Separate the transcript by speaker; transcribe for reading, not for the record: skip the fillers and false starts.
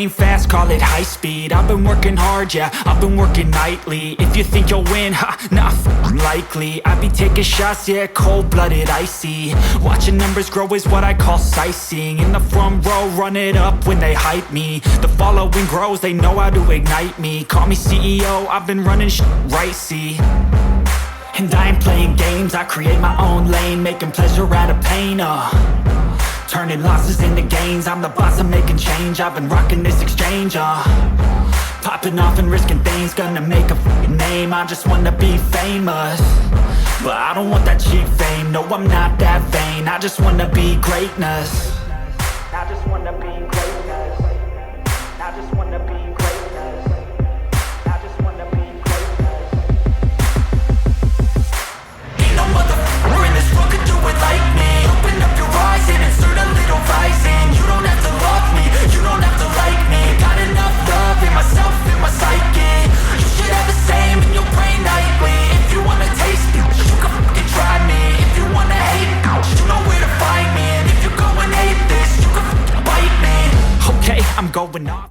Speaker 1: brain fast, call it high speed. I've been working hard, yeah, I've been working nightly. If you think you'll win, ha, not likely. I be taking shots, yeah, cold-blooded, icy. Watching numbers grow is what I call sightseeing. In the front row, run it up when they hype me. The following grows, they know how to ignite me. Call me CEO, I've been running right, see. And I ain't playing games, I create my own lane, making pleasure out of pain, turning losses into gains. I'm the boss, I'm making change. I've been rocking this exchange, popping off and risking things. Gonna make a name, I just wanna be famous. But I don't want that cheap fame, no, I'm not that vain. I just wanna be greatness. I just wanna be greatness. I just wanna be greatness. I just wanna be greatness. Ain't no motherfucker in this world could do it like me. Open up your eyes and insert a little rising. You don't have to love me, you don't have to like me. Got enough love in myself, in my psyche. You should have the same in your brain nightly. If you wanna taste me, you can fucking try me. If you wanna hate me, you know where to find me. And if you go and hate this, you can fucking bite me. Okay, I'm going off.